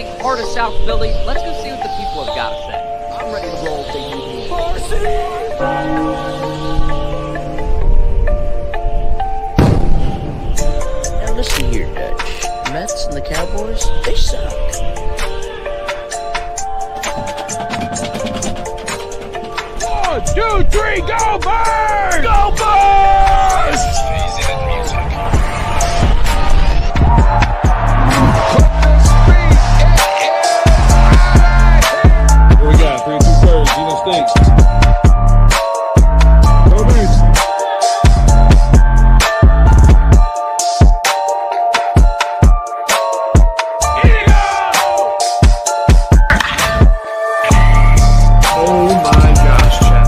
morning, heart of South Philly. Let's go see what the people have got to say. I'm ready to roll, baby. Now listen here, Dutch. Mets and the Cowboys, they suck. 1, 2, 3, go Birds! Go Birds! Here we go, 302BIRDS, Gino Stinks. Go Birds! Oh my gosh, Chad.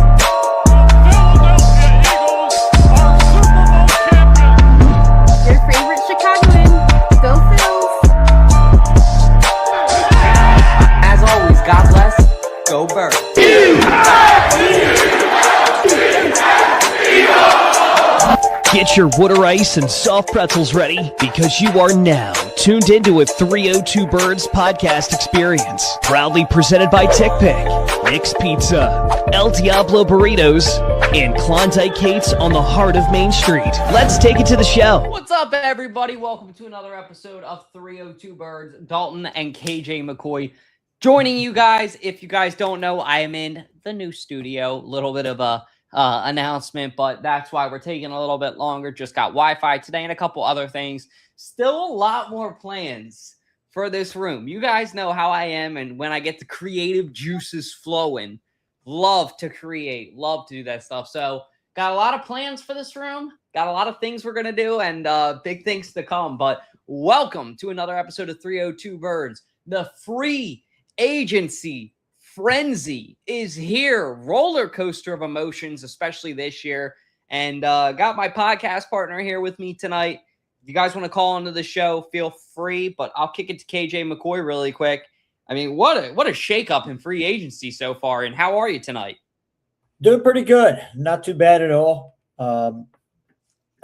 Your favorite Chicagoan, go Phils. As always, God bless. Go Birds. Get your water ice and soft pretzels ready because you are now tuned into a 302BIRDS podcast experience. Proudly presented by TickPick, Nick's Pizza, El Diablo Burritos, and Klondike Kate's on the heart of Main Street. Let's take it to the show. What's up, everybody? Welcome to another episode of 302BIRDS. Dalton and KJ McCoy joining you guys. If you guys don't know, I am in the new studio. Little bit of a announcement, but that's why we're taking a little bit longer. Just got Wi-Fi today and a couple other things. Still a lot more plans for this room. You guys know how I am, and when I get the creative juices flowing, love to create, love to do that stuff. So got a lot of plans for this room, got a lot of things we're going to do, and big things to come. But welcome to another episode of 302BIRDS. The free agency frenzy is here. Roller coaster of emotions, especially this year. And got my podcast partner here with me tonight. If you guys want to call into the show, feel free. But I'll kick it to KJ McCoy really quick. I mean, what a shakeup in free agency so far. And how are you tonight? Doing pretty good. Not too bad at all. I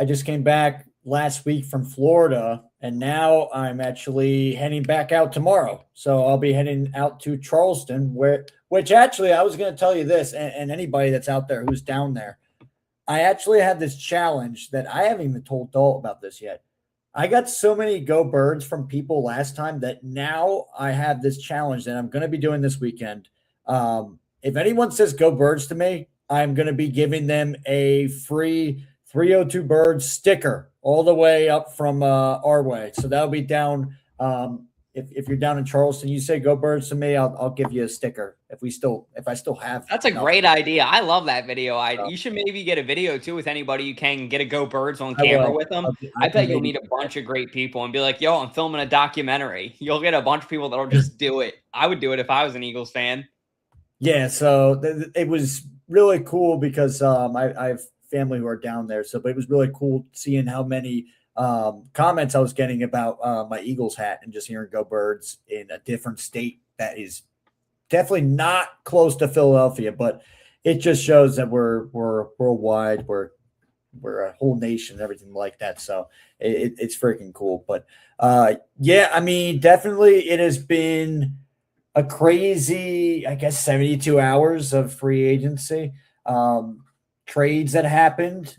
just came back last week from Florida, and now I'm actually heading back out tomorrow. So I'll be heading out to Charleston, which actually I was going to tell you this, and anybody that's out there who's down there, I actually had this challenge that I haven't even told Dalt about this yet. I got so many Go Birds from people last time that now I have this challenge that I'm going to be doing this weekend. If anyone says Go Birds to me, I'm going to be giving them a free 302BIRDS sticker all the way up from our way. So that'll be down. If you're down in Charleston, you say Go Birds to me, I'll give you a sticker if I still have. That's a great idea. I love that video. You should maybe get a video too with anybody you can get a Go Birds on camera with them. I bet you'll meet a bunch of great people and be like, yo, I'm filming a documentary. You'll get a bunch of people that'll just do it. I would do it if I was an Eagles fan. Yeah. So it was really cool because I have family who are down there. But it was really cool seeing how many comments I was getting about my Eagles hat and just hearing Go Birds in a different state that is definitely not close to Philadelphia, but it just shows that we're worldwide, we're a whole nation and everything like that. So it's freaking cool. But yeah, I mean, definitely it has been a crazy, I guess, 72 hours of free agency. Trades that happened,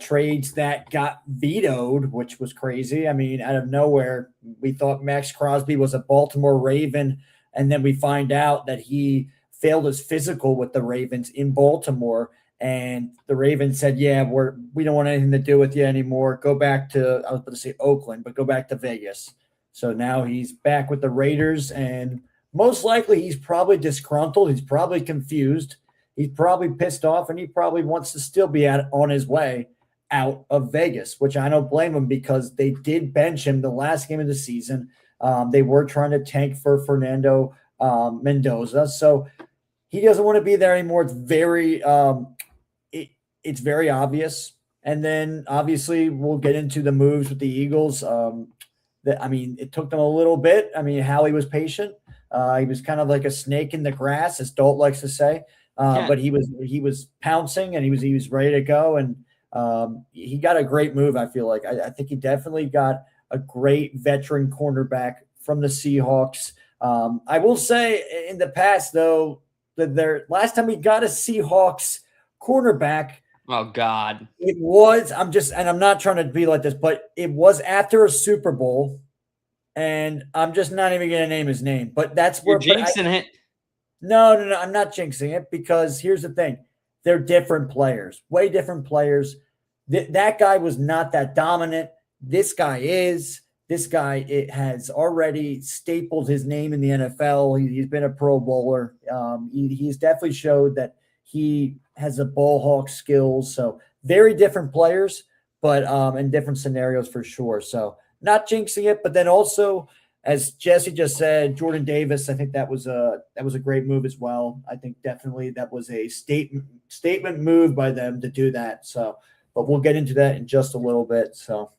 trades that got vetoed, which was crazy. I mean, out of nowhere, we thought Maxx Crosby was a Baltimore Raven, and then we find out that he failed his physical with the Ravens in Baltimore, and the Ravens said, yeah, we don't want anything to do with you anymore. Go back to, I was going to say Oakland, but go back to Vegas. So now he's back with the Raiders, and most likely he's probably disgruntled. He's probably confused. He's probably pissed off, and he probably wants to still be on his way out of Vegas, which I don't blame him because they did bench him the last game of the season. They were trying to tank for Fernando Mendoza, so he doesn't want to be there anymore. It's very, it's very obvious. And then obviously we'll get into the moves with the Eagles. I mean, it took them a little bit. I mean, Howie was patient. He was kind of like a snake in the grass, as Dalt likes to say. But he was pouncing and he was ready to go, and he got a great move. I feel like I think he definitely got a great veteran cornerback from the Seahawks. I will say in the past, though, that their last time we got a Seahawks cornerback, Oh God. it was, I'm not trying to be like this, but it was after a Super Bowl, and I'm just not even going to name his name. But that's where You're jinxing it. No, I'm not jinxing it, because here's the thing. They're different players, way different players. That guy was not that dominant. This guy is. This guy has already stapled his name in the NFL. He's been a Pro Bowler. He's definitely showed that he has a ball hawk skills. So very different players, but in different scenarios for sure. So not jinxing it, but then also, as Jesse just said, Jordan Davis, I think that was a great move as well. I think definitely that was a statement move by them to do that. So, but we'll get into that in just a little bit. So.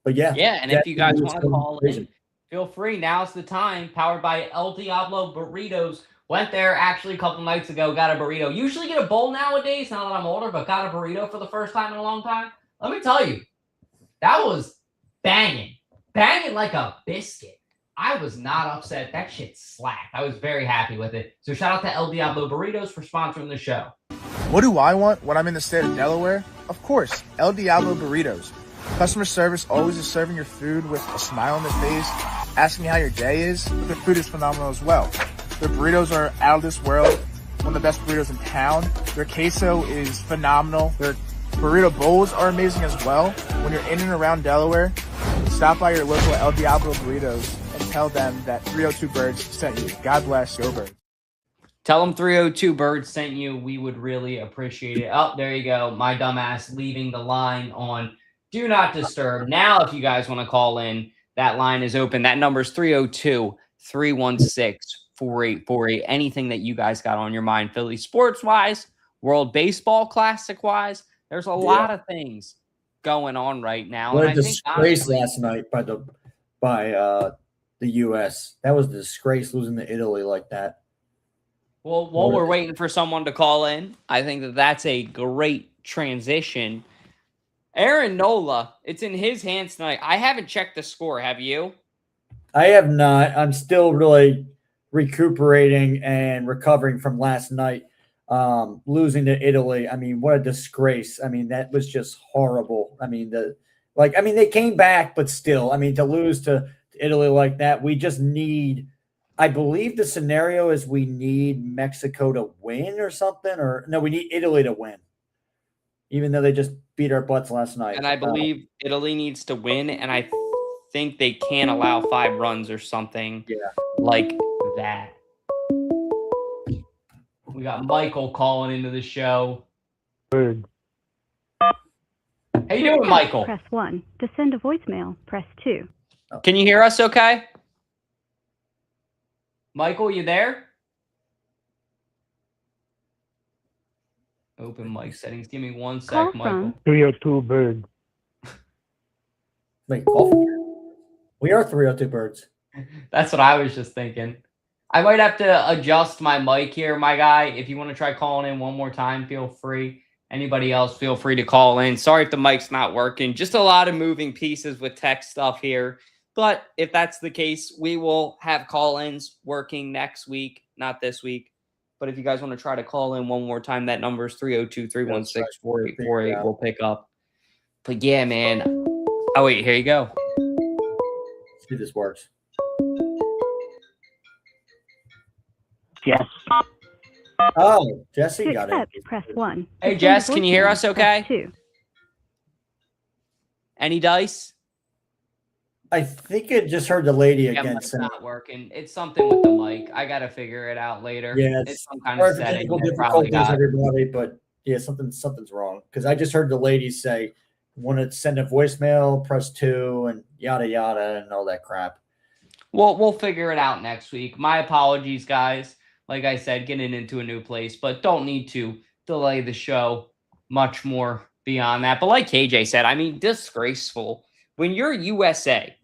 But yeah. And if you guys want to call in, feel free. Now's the time. Powered by El Diablo Burritos. Went there actually a couple nights ago, got a burrito. Usually get a bowl nowadays, now that I'm older, but got a burrito for the first time in a long time. Let me tell you, that was banging. Banging like a biscuit. I was not upset. That shit slapped. I was very happy with it. So shout out to El Diablo Burritos for sponsoring the show. What do I want when I'm in the state of Delaware? Of course, El Diablo Burritos. Customer service always is serving your food with a smile on their face, asking how your day is, but their food is phenomenal as well. Their burritos are out of this world, one of the best burritos in town. Their queso is phenomenal. Their burrito bowls are amazing as well. When you're in and around Delaware, stop by your local El Diablo Burritos and tell them that 302 Birds sent you. God bless, go Birds. Tell them 302 Birds sent you. We would really appreciate it. Oh, there you go. My dumbass leaving the line on Do Not Disturb. Now, if you guys want to call in, that line is open. That number is 302-316-4848. Anything that you guys got on your mind, Philly sports-wise, World Baseball Classic-wise, there's a lot of things going on right now. What and a disgrace last night by the U.S. That was a disgrace, losing to Italy like that. Well, while we're waiting for someone to call in, I think that that's a great transition. Aaron Nola, it's in his hands tonight. I haven't checked the score. Have you? I have not. I'm still really recuperating and recovering from last night, losing to Italy. I mean, what a disgrace. I mean, that was just horrible. I mean, they came back, but still, I mean, to lose to Italy like that, we just need, I believe the scenario is we need Mexico to win or something, or no, we need Italy to win, even though they just beat our butts last night. And I believe Italy needs to win, and I think they can't allow 5 runs or something like that. We got Michael calling into the show. Bird. How you doing, Michael? Press 1. To send a voicemail, press 2. Can you hear us okay? Michael, you there? Open mic settings. Give me 1 sec, Michael. 302 Birds. Wait, we are 302 Birds. That's what I was just thinking. I might have to adjust my mic here, my guy. If you want to try calling in one more time, feel free. Anybody else, feel free to call in. Sorry if the mic's not working. Just a lot of moving pieces with tech stuff here. But if that's the case, we will have call-ins working next week, not this week. But if you guys want to try to call in one more time, that number is 302-316-4848. We'll pick up. But yeah, man. Oh, wait, here you go. Let's see if this works. Yes. Oh, Jesse got it. Press 1. Hey, Jess, can you hear us okay? 2. Any dice? I think it just heard the lady again. It's not working. It's something with the mic. I got to figure it out later. Yeah, it's some kind of setting. Difficulties, everybody, but yeah, something's wrong. Because I just heard the lady say, want to send a voicemail, press 2, and yada, yada, and all that crap. Well, we'll figure it out next week. My apologies, guys. Like I said, getting into a new place, but don't need to delay the show much more beyond that. But like KJ said, I mean, disgraceful. When you're USA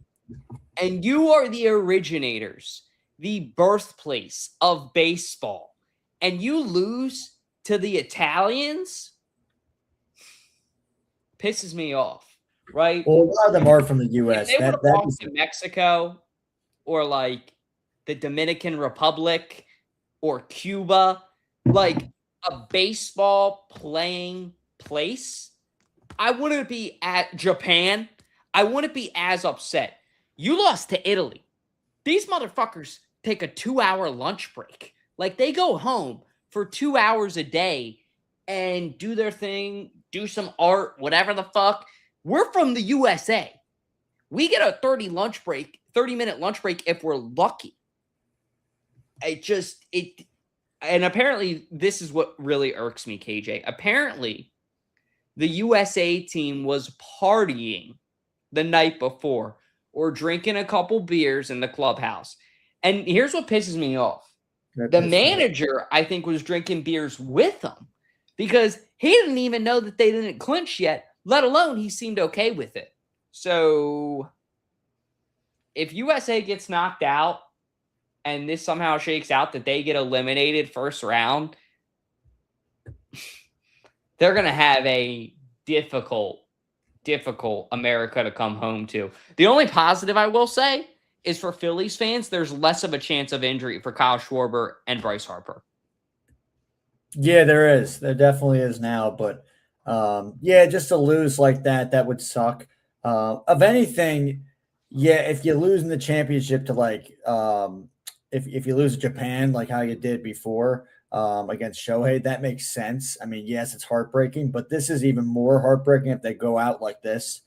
and you are the originators, the birthplace of baseball, and you lose to the Italians, pisses me off, right? Well, a lot of them are from the U.S. If they would have lost to Mexico or like the Dominican Republic or Cuba, like a baseball playing place, I wouldn't be at Japan. I wouldn't be as upset. You lost to Italy. These motherfuckers take a 2-hour lunch break. Like, they go home for 2 hours a day and do their thing, do some art, whatever the fuck. We're from the USA. We get a 30-minute lunch break if we're lucky. And apparently this is what really irks me, KJ. Apparently the USA team was partying the night before or drinking a couple beers in the clubhouse. And here's what pisses me off. The manager, I think, was drinking beers with them because he didn't even know that they didn't clinch yet, let alone he seemed okay with it. So if USA gets knocked out and this somehow shakes out that they get eliminated first round, they're going to have a difficult America to come home to. The only positive I will say is for Phillies fans, there's less of a chance of injury for Kyle Schwarber and Bryce Harper. Yeah, there is. There definitely is now. But, just to lose like that would suck. Of anything, if you lose in the championship to if you lose Japan like how you did before against Shohei, that makes sense. I mean, yes, it's heartbreaking, but this is even more heartbreaking if they go out like this.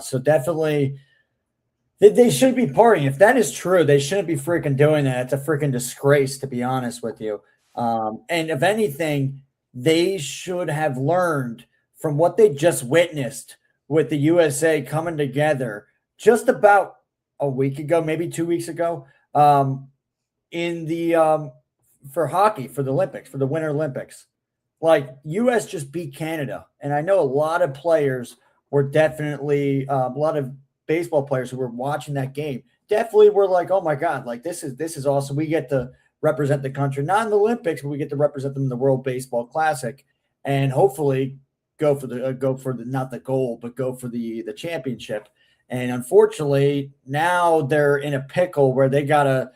So definitely they should be partying. If that is true, they shouldn't be freaking doing that. It's a freaking disgrace, to be honest with you. And if anything, they should have learned from what they just witnessed with the USA coming together just about a week ago, maybe 2 weeks ago, in the for hockey, for the Olympics, for the Winter Olympics. Like, U.S. just beat Canada. And I know a lot of players were definitely a lot of baseball players who were watching that game definitely were like, oh my God, like this is awesome. We get to represent the country, not in the Olympics, but we get to represent them in the World Baseball Classic and hopefully go for the not the gold, but go for the championship. And unfortunately, now they're in a pickle where they gotta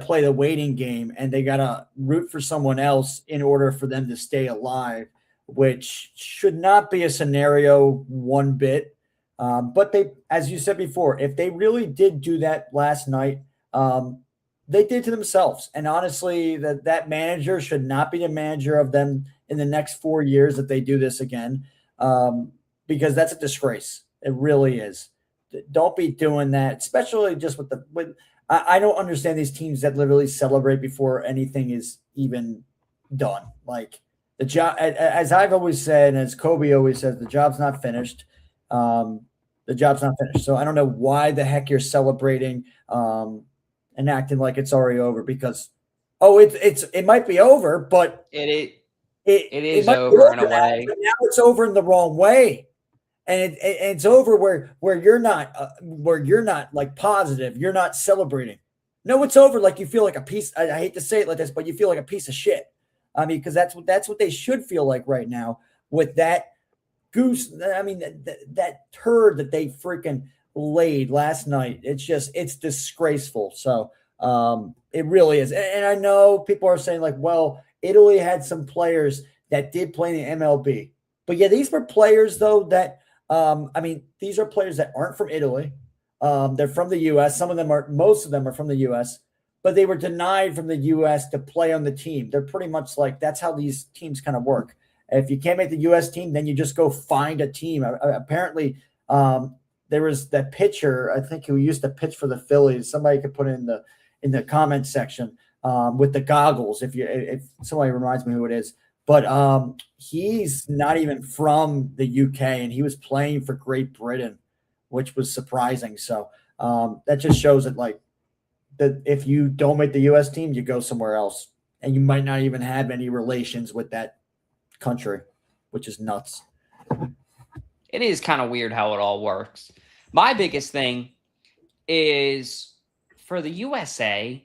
play the waiting game and they gotta root for someone else in order for them to stay alive, which should not be a scenario one bit. But they, as you said before, if they really did do that last night, they did to themselves. And honestly, that manager should not be the manager of them in the next 4 years if they do this again, because that's a disgrace. It really is. Don't be doing that, especially just with I don't understand these teams that literally celebrate before anything is even done. Like the job, as I've always said, and as Kobe always says, the job's not finished. The job's not finished. So I don't know why the heck you're celebrating and acting like it's already over because, it might be over, but it is over in a way. But now it's over in the wrong way. And it's over where you're not like positive. You're not celebrating. No, it's over. Like you feel like a piece. I hate to say it like this, but you feel like a piece of shit. I mean, because that's what they should feel like right now with that goose. I mean, that turd that they freaking laid last night. It's disgraceful. So it really is. And I know people are saying like, well, Italy had some players that did play in the MLB, but yeah, these were players though that. These are players that aren't from Italy. They're from the U.S. Most of them are from the U.S., but they were denied from the U.S. to play on the team. They're pretty much like, that's how these teams kind of work. If you can't make the U.S. team, then you just go find a team. Apparently, there was that pitcher, I think, who used to pitch for the Phillies. Somebody could put it in the comment section with the goggles. If somebody reminds me who it is. But he's not even from the UK, and he was playing for Great Britain, which was surprising. So that just shows that, like, that if you don't make the U.S. team, you go somewhere else, and you might not even have any relations with that country, which is nuts. It is kind of weird how it all works. My biggest thing is for the USA,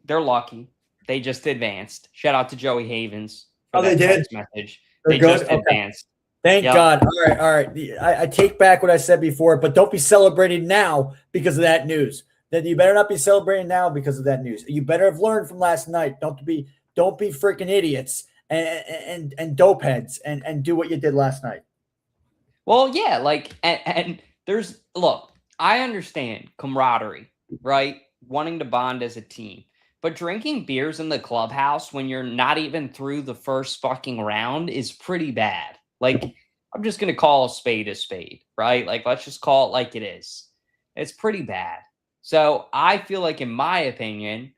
they're lucky. They just advanced. Shout out to Joey Havens. They did. Message. They just advanced. Thank God. All right. I take back what I said before, but don't be celebrating now because of that news. then you better not be celebrating now because of that news. You better have learned from last night. Don't be freaking idiots and dope heads and do what you did last night. Well, yeah, like, and there's, look, I understand camaraderie, right? Wanting to bond as a team. But drinking beers in the clubhouse when you're not even through the first fucking round is pretty bad. Like, I'm just going to call a spade, right? Like, let's just call it like it is. It's pretty bad. So I feel like, in my opinion,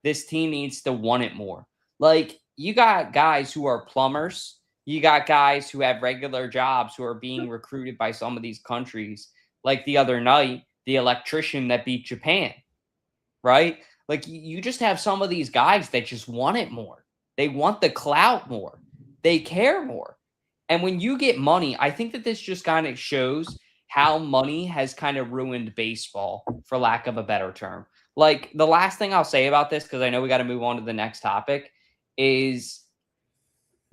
this team needs to want it more. Like, you got guys who are plumbers. You got guys who have regular jobs who are being recruited by some of these countries. Like the other night, the electrician that beat Japan, right? Like, you just have some of these guys that just want it more. They want the clout more. They care more. And when you get money, I think that this just kind of shows how money has kind of ruined baseball, for lack of a better term. Like, the last thing I'll say about this, because I know we got to move on to the next topic, is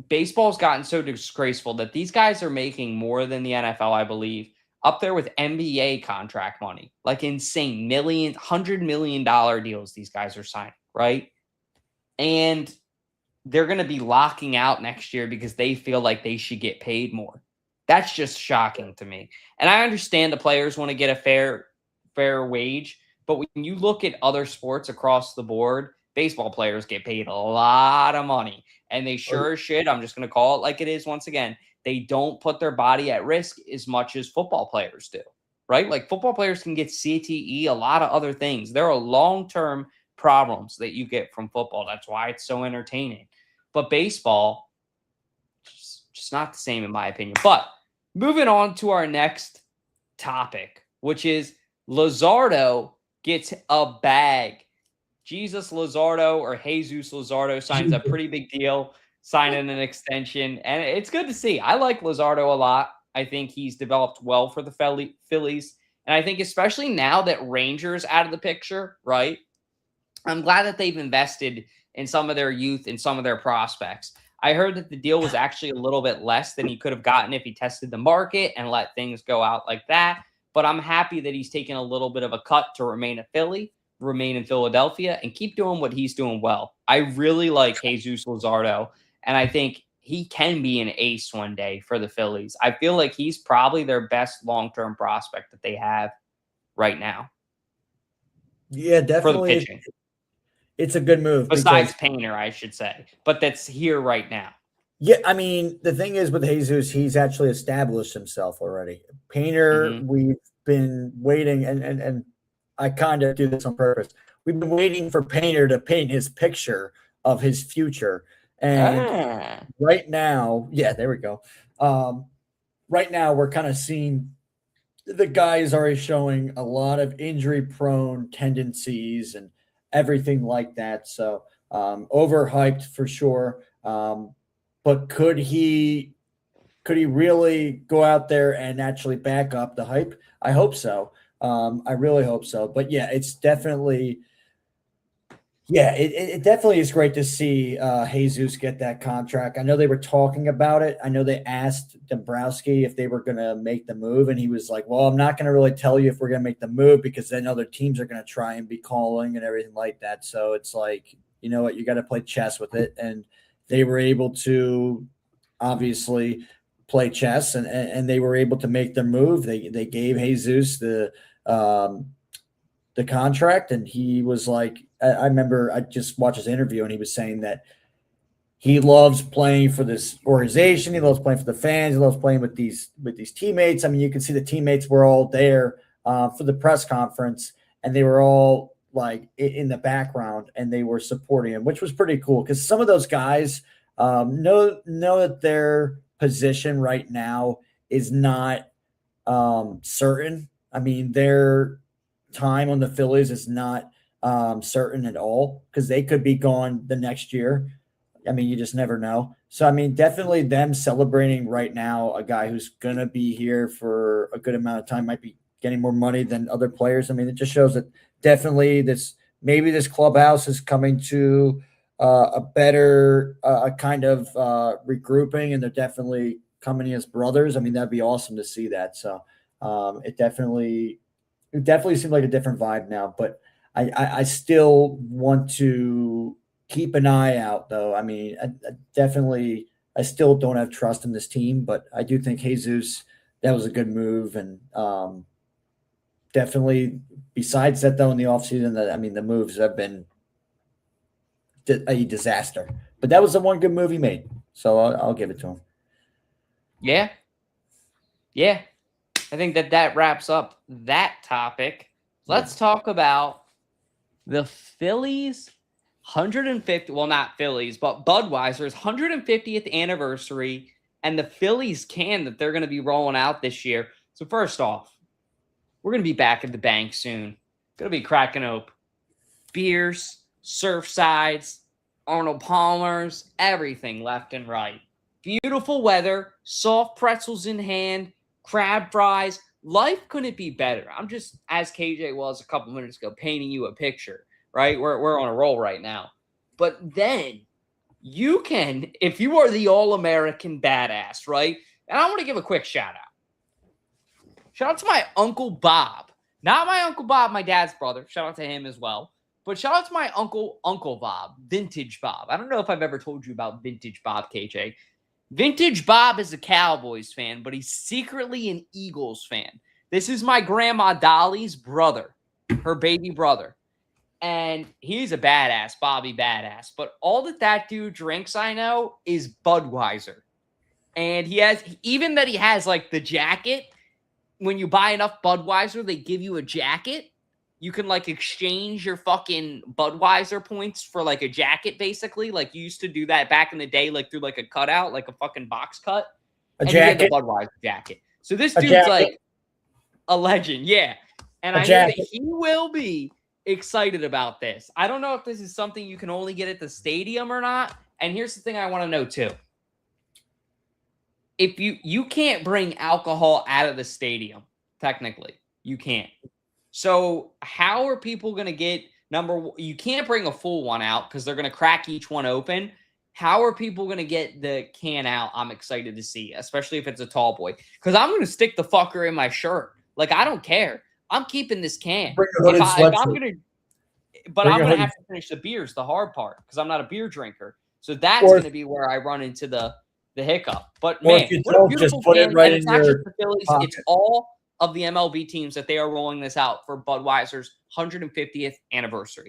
baseball's gotten so disgraceful that these guys are making more than the NFL, I believe, up there with NBA contract money, like insane $100 million deals these guys are signing, right? And they're going to be locking out next year because they feel like they should get paid more. That's just shocking to me. And I understand the players want to get a fair wage, but when you look at other sports across the board, baseball players get paid a lot of money, and they sure as shit, I'm just going to call it like it is once again, they don't put their body at risk as much as football players do, right? Like, football players can get CTE, a lot of other things. There are long-term problems that you get from football. That's why it's so entertaining. But baseball, just not the same in my opinion. But moving on to our next topic, which is Luzardo gets a bag. Jesus Luzardo, or Jesus Luzardo, signs a pretty big deal, signing an extension. And it's good to see. I like Luzardo a lot. I think he's developed well for the Phillies. And I think especially now that Rangers out of the picture, right? I'm glad that they've invested in some of their youth and some of their prospects. I heard that the deal was actually a little bit less than he could have gotten if he tested the market and let things go out like that. But I'm happy that he's taken a little bit of a cut to remain a Philly, remain in Philadelphia, and keep doing what he's doing well. I really like Jesus Luzardo, and I think he can be an ace one day for the Phillies. I feel like he's probably their best long-term prospect that they have right now. Yeah, definitely. For the pitching. It's a good move. Besides Painter, I should say. But that's here right now. Yeah, I mean, the thing is with Jesus, he's actually established himself already. Painter, we've been waiting, and I kind of do this on purpose. We've been waiting for Painter to paint his picture of his future. And right now, yeah, there we go. Right now, we're kind of seeing the guy is already showing a lot of injury-prone tendencies and everything like that. So overhyped for sure. But could he really go out there and actually back up the hype? I hope so. I really hope so. But yeah, it's definitely, it definitely is great to see Jesus get that contract. I know they were talking about it. I know they asked Dombrowski if they were going to make the move, and he was like, well, I'm not going to really tell you if we're going to make the move because then other teams are going to try and be calling and everything like that. So it's like, you know what, you got to play chess with it. And they were able to obviously play chess, and they were able to make their move. They gave Jesus the contract, and he was like, I remember I just watched his interview, and he was saying that he loves playing for this organization. He loves playing for the fans. He loves playing with these teammates. I mean, you can see the teammates were all there for the press conference, and they were all like in the background, and they were supporting him, which was pretty cool because some of those guys know that their position right now is not certain. I mean, their time on the Phillies is not certain at all because they could be gone the next year. I mean, you just never know. So, I mean, definitely them celebrating right now a guy who's going to be here for a good amount of time, might be getting more money than other players. I mean, it just shows that definitely this clubhouse is coming to a better kind of regrouping, and they're definitely coming as brothers. I mean, that'd be awesome to see that. So it definitely it definitely seemed like a different vibe now, but I still want to keep an eye out, though. I mean, I still don't have trust in this team, but I do think Jesus, that was a good move. And definitely, besides that, though, in the offseason, the moves have been a disaster. But that was the one good move he made. So I'll give it to him. Yeah. Yeah. I think that wraps up that topic. Let's talk about the Phillies 150, well, not Phillies, but Budweiser's 150th anniversary and the Phillies can that they're going to be rolling out this year. So first off, we're going to be back at the bank soon. Going to be cracking open beers, Surfsides, Arnold Palmer's, everything left and right. Beautiful weather, soft pretzels in hand, crab fries. Life couldn't be better. I'm just, as KJ was a couple minutes ago, painting you a picture, right? We're on a roll right now. But then you can, if you are the all-American badass, right? And I want to give a quick shout out. Shout out to my Uncle Bob. Not my Uncle Bob, my dad's brother. Shout out to him as well. But shout out to my Uncle Bob, Vintage Bob. I don't know if I've ever told you about Vintage Bob, KJ. Vintage Bob is a Cowboys fan, but he's secretly an Eagles fan. This is my grandma Dolly's brother, her baby brother. And he's a badass, Bobby badass. But all that dude drinks, I know, is Budweiser. And he has like the jacket. When you buy enough Budweiser, they give you a jacket. You can like exchange your fucking Budweiser points for like a jacket, basically. Like you used to do that back in the day, like through like a cutout, like a fucking box cut. A jacket? You get the Budweiser jacket. So this dude's like a legend, yeah. And I know that he will be excited about this. I don't know if this is something you can only get at the stadium or not. And here's the thing I want to know too. If you can't bring alcohol out of the stadium, technically, you can't. So how are people going to get you can't bring a full one out because they're going to crack each one open. How are people going to get the can out? I'm excited to see, especially if it's a tall boy, because I'm going to stick the fucker in my shirt. Like, I don't care. I'm keeping this can. I'm going to have to finish the beers, the hard part, because I'm not a beer drinker. So that's going to be where I run into the hiccup. But man, what a beautiful just put it right in your Phillies. It's all of the MLB teams that they are rolling this out for Budweiser's 150th anniversary.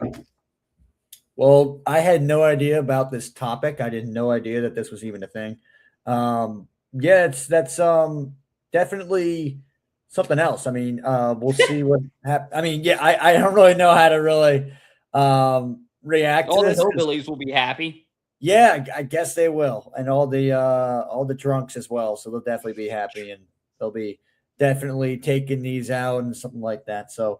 Well, I had no idea about this topic. I had no idea that this was even a thing. That's definitely something else. I mean, we'll see what happens. I mean, yeah, I don't really know how to really react to this. All the hillbillies will be happy. Yeah, I guess they will, and all the drunks as well. So they'll definitely be happy, and they'll be definitely taking these out and something like that. So,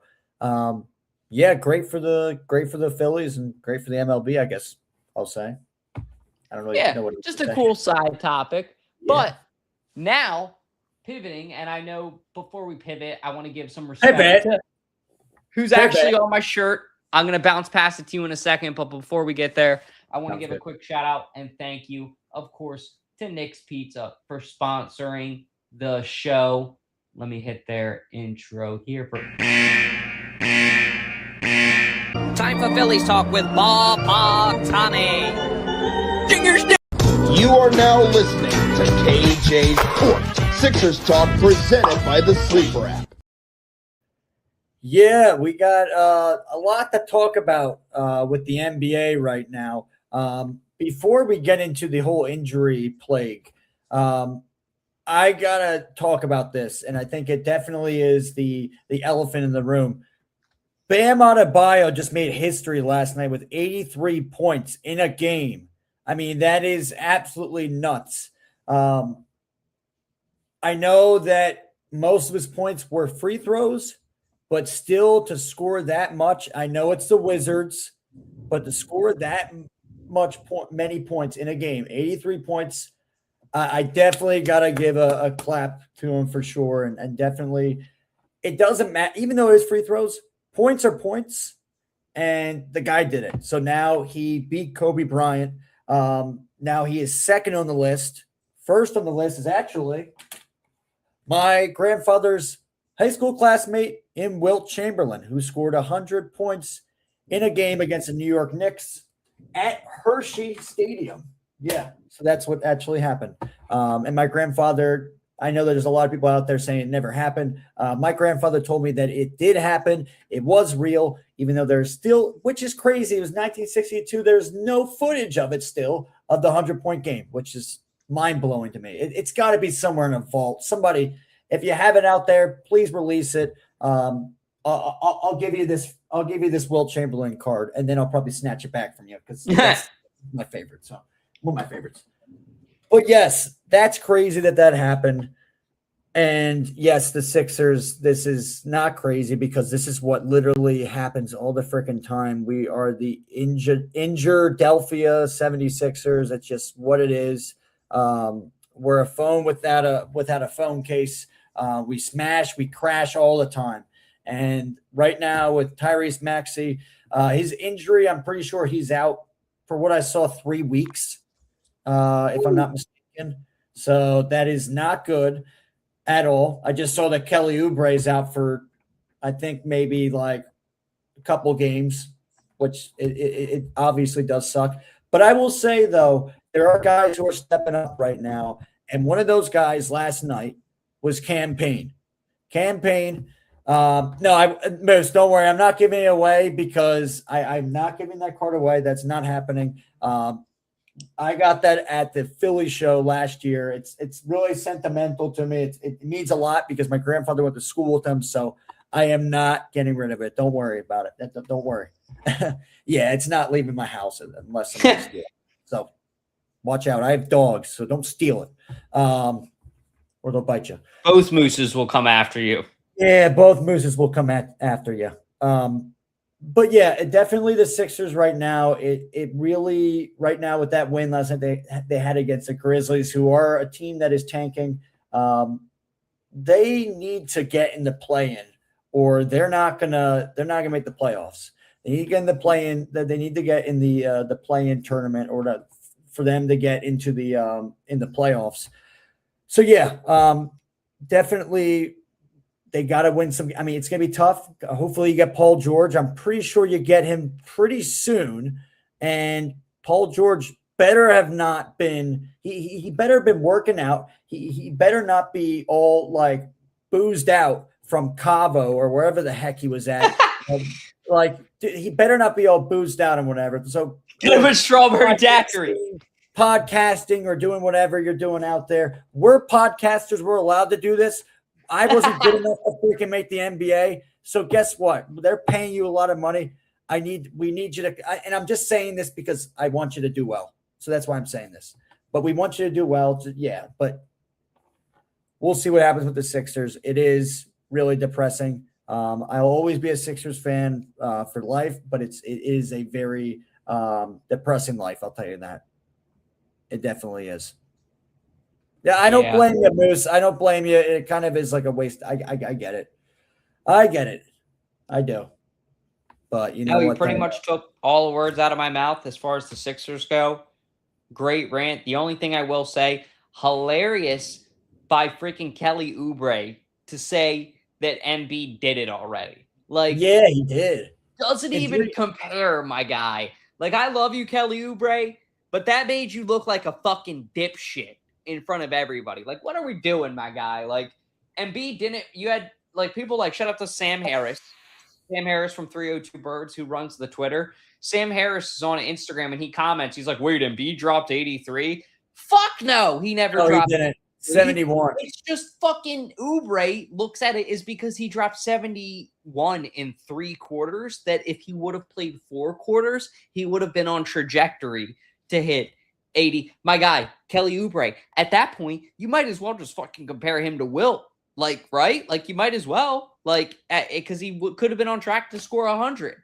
yeah, great for the Phillies and great for the MLB, I guess I'll say. I don't really know what just a cool side topic. Yeah. But now pivoting, and I know before we pivot, I want to give some respect to who's actually on my shirt. I'm going to bounce past it to you in a second, but before we get there, I want to give a quick shout out and thank you, of course, to Nick's Pizza for sponsoring the show. Let me hit their intro here for time for Phillies talk with Bob Tommy. You are now listening to KJ Sports Sixers Talk presented by the Sleeper app. Yeah, we got a lot to talk about with the NBA right now. Before we get into the whole injury plague, I gotta talk about this, and I think it definitely is the elephant in the room. Bam Adebayo just made history last night with 83 points in a game. I mean, that is absolutely nuts. I know that most of his points were free throws, but still to score that much, I know it's the Wizards, but to score that many points in a game, 83 points, I definitely got to give a clap to him for sure. And definitely, it doesn't matter. Even though it is free throws, points are points, and the guy did it. So now he beat Kobe Bryant. Now he is second on the list. First on the list is actually my grandfather's high school classmate in Wilt Chamberlain, who scored 100 points in a game against the New York Knicks at Hershey Stadium. Yeah, so that's what actually happened. And my grandfather, I know there's a lot of people out there saying it never happened. My grandfather told me that it did happen. It was real, even though there's still, which is crazy. It was 1962. There's no footage of it still of the 100-point game, which is mind-blowing to me. It's got to be somewhere in a vault. Somebody, if you have it out there, please release it. I'll give you this. I'll give you this Wilt Chamberlain card, and then I'll probably snatch it back from you because that's my favorite. So one of my favorites. But yes, that's crazy that happened. And yes, the Sixers, this is not crazy because this is what literally happens all the freaking time. We are the injured Delphia 76ers. That's just what it is. We're a phone without a phone case. We smash, we crash all the time. And right now with Tyrese Maxey, his injury, I'm pretty sure he's out for what I saw 3 weeks. If I'm not mistaken. So that is not good at all. I just saw that Kelly Oubre is out for, I think, maybe like a couple games, which it obviously does suck. But I will say, though, there are guys who are stepping up right now. And one of those guys last night was Cam Payne. Moose, don't worry. I'm not giving it away because I'm not giving that card away. That's not happening. I got that at the Phillies show last year. It's really sentimental to me. It means a lot because my grandfather went to school with him, so I am not getting rid of it. Don't worry about it. Don't worry. Yeah, it's not leaving my house unless somebody steals it. So watch out. I have dogs, so don't steal it, or they'll bite you. Both mooses will come after you. Yeah, both mooses will come after you. But yeah, definitely the Sixers right now. It really right now with that win last night they had against the Grizzlies, who are a team that is tanking. They need to get in the play-in, or they're not gonna make the playoffs. They need to get in the play-in. They need to get in the play-in tournament, or for them to get into the in the playoffs. So yeah, definitely. They got to win some. I mean, it's going to be tough. Hopefully you get Paul George. I'm pretty sure you get him pretty soon. And Paul George better have not been – he better have been working out. He better not be all, like, boozed out from Cabo or wherever the heck he was at. He better not be all boozed out and whatever. So get him a strawberry daiquiri. Podcasting or doing whatever you're doing out there. We're podcasters. We're allowed to do this. I wasn't good enough to freaking make the NBA. So guess what? They're paying you a lot of money. We need you to, and I'm just saying this because I want you to do well. So that's why I'm saying this. But we want you to do well. Yeah, but we'll see what happens with the Sixers. It is really depressing. I'll always be a Sixers fan for life, but it is a very depressing life. I'll tell you that. It definitely is. Yeah, I don't blame you, Moose. I don't blame you. It kind of is like a waste. I get it. I get it. I do. But you know what? You pretty much took all the words out of my mouth as far as the Sixers go. Great rant. The only thing I will say, hilarious by freaking Kelly Oubre to say that Embiid did it already. Like, yeah, he did. Doesn't even compare, my guy. Like, I love you, Kelly Oubre, but that made you look like a fucking dipshit in front of everybody. Like, what are we doing, my guy? Like, Embiid didn't, you had like people like, shout out to Sam Harris from 302 Birds, who runs the Twitter. Sam Harris is on Instagram and he comments, he's like, wait, Embiid dropped 83? Fuck no, he never dropped. He didn't. 71. It's just fucking Oubre looks at it is because he dropped 71 in 3 quarters, that if he would have played 4 quarters, he would have been on trajectory to hit 80. My guy, Kelly Oubre, at that point, you might as well just fucking compare him to Wilt. Like, right? Like, you might as well. Like, because he could have been on track to score 100.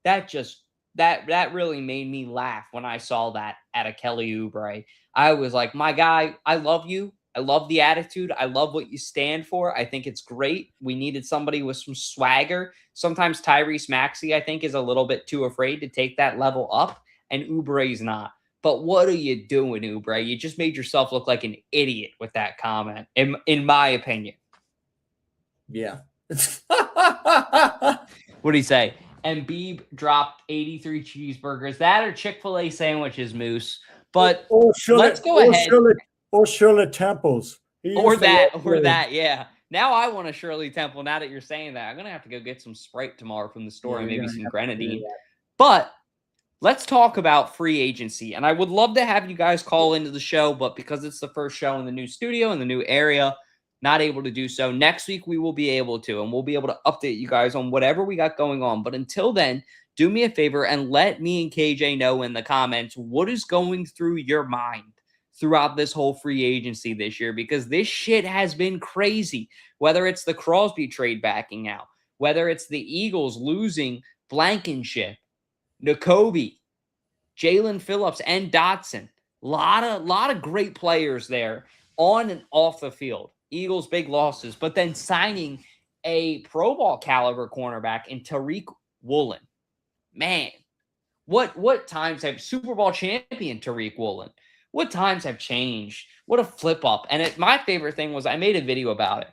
That really made me laugh when I saw that at a Kelly Oubre. I was like, my guy, I love you. I love the attitude. I love what you stand for. I think it's great. We needed somebody with some swagger. Sometimes Tyrese Maxey, I think, is a little bit too afraid to take that level up, and Oubre's not. But what are you doing, Oubre? You just made yourself look like an idiot with that comment, in my opinion. Yeah. What do you say? And Beeb dropped 83 cheeseburgers. That or Chick-fil-A sandwiches, Moose. But let's go ahead. Or Shirley Temples. Or that, yeah. Now I want a Shirley Temple. Now that you're saying that, I'm going to have to go get some Sprite tomorrow from the store and maybe some grenadine. But let's talk about free agency. And I would love to have you guys call into the show, but because it's the first show in the new studio in the new area, not able to do so. Next week, we will be able to, and we'll be able to update you guys on whatever we got going on. But until then, do me a favor and let me and KJ know in the comments what is going through your mind throughout this whole free agency this year, because this shit has been crazy. Whether it's the Crosby trade backing out, whether it's the Eagles losing Blankenship, Nakobe, Jalen Phillips, and Dotson. Lot of great players there on and off the field. Eagles big losses, but then signing a Pro Bowl caliber cornerback in Tariq Woolen. Man, what times have Super Bowl champion Tariq Woolen? What times have changed? What a flip up. And my favorite thing was I made a video about it.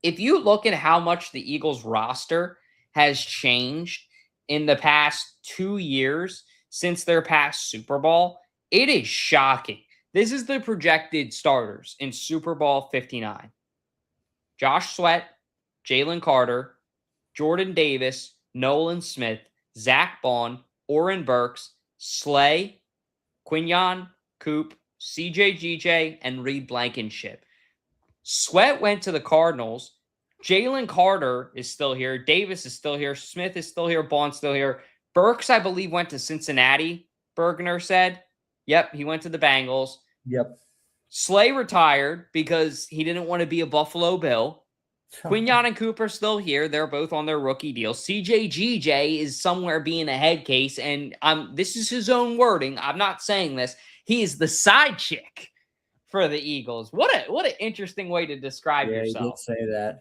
If you look at how much the Eagles roster has changed in the past 2 years since their past Super Bowl, it is shocking. This is the projected starters in Super Bowl 59. Josh Sweat, Jalen Carter, Jordan Davis, Nolan Smith, Zach Bond, Oren Burks, Slay, Quinyon, Coop, CJ GJ, and Reed Blankenship. Sweat went to the Cardinals. Jalen Carter is still here. Davis is still here. Smith is still here. Bond's still here. Burks, I believe, went to Cincinnati, Bergner said. Yep, he went to the Bengals. Yep. Slay retired because he didn't want to be a Buffalo Bill. Quinyon and Cooper still here. They're both on their rookie deal. CJ GJ is somewhere being a head case, and this is his own wording. I'm not saying this. He is the side chick for the Eagles. What an interesting way to describe yourself. Yeah, you did say that.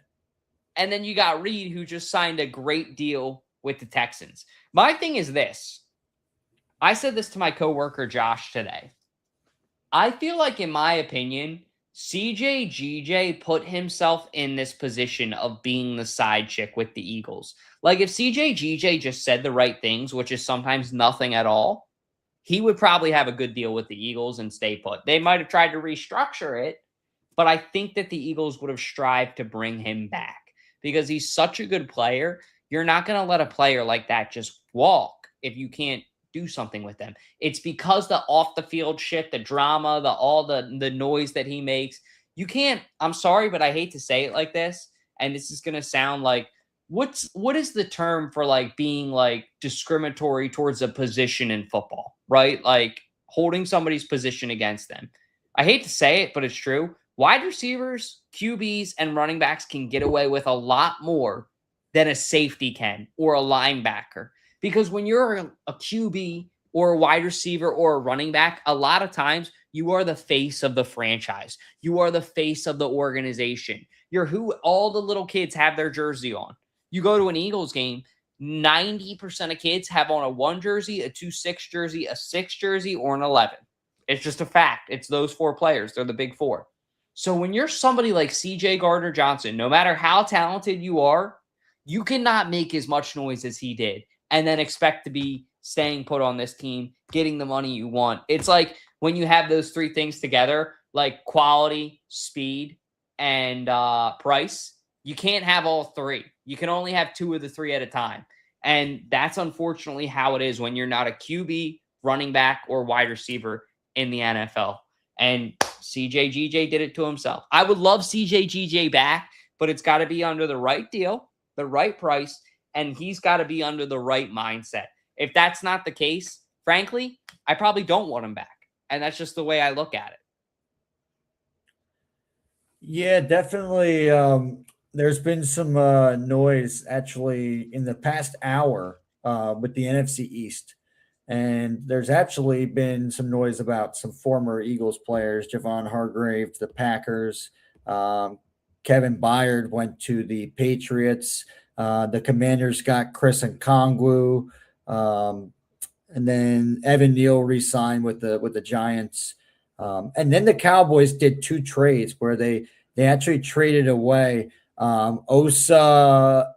And then you got Reed, who just signed a great deal with the Texans. My thing is this. I said this to my coworker Josh today. I feel like, in my opinion, CJ GJ put himself in this position of being the side chick with the Eagles. Like, if CJ GJ just said the right things, which is sometimes nothing at all, he would probably have a good deal with the Eagles and stay put. They might have tried to restructure it, but I think that the Eagles would have strived to bring him back because he's such a good player. You're not going to let a player like that just walk if you can't do something with them. It's because the off the field shit, the drama, all the noise that he makes. You can't, I'm sorry, but I hate to say it like this, and this is going to sound like, what is the term for like being like discriminatory towards a position in football, right? Like holding somebody's position against them. I hate to say it, but it's true. Wide receivers, QBs, and running backs can get away with a lot more than a safety can or a linebacker. Because when you're a QB or a wide receiver or a running back, a lot of times you are the face of the franchise. You are the face of the organization. You're who all the little kids have their jersey on. You go to an Eagles game, 90% of kids have on a 1 jersey, a 2-6 jersey, a 6 jersey, or an 11. It's just a fact. It's those 4 players. They're the big 4. So when you're somebody like CJ Gardner-Johnson, no matter how talented you are, you cannot make as much noise as he did and then expect to be staying put on this team, getting the money you want. It's like when you have those 3 things together, like quality, speed, and price, you can't have all 3. You can only have 2 of the 3 at a time. And that's unfortunately how it is when you're not a QB, running back, or wide receiver in the NFL. And CJ GJ did it to himself. I would love CJ GJ back, but it's got to be under the right deal, the right price, and he's got to be under the right mindset. If that's not the case, frankly, I probably don't want him back. And that's just the way I look at it. Yeah, definitely. There's been some noise actually in the past hour with the NFC East. And there's actually been some noise about some former Eagles players, Javon Hargrave, the Packers. Kevin Byard went to the Patriots. The Commanders got Chris Nkongwu. And then Evan Neal re-signed with the Giants. And then the Cowboys did 2 trades where they actually traded away Osa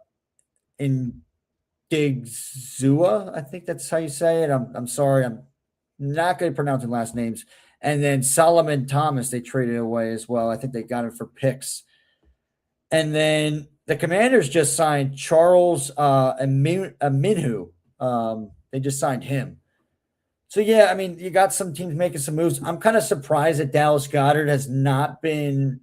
Indigzua, I think that's how you say it. I'm sorry, I'm not good at pronouncing last names. And then Solomon Thomas, they traded away as well. I think they got it for picks. And then the Commanders just signed Charles Minhu. They just signed him. So, yeah, I mean, you got some teams making some moves. I'm kind of surprised that Dallas Goedert has not been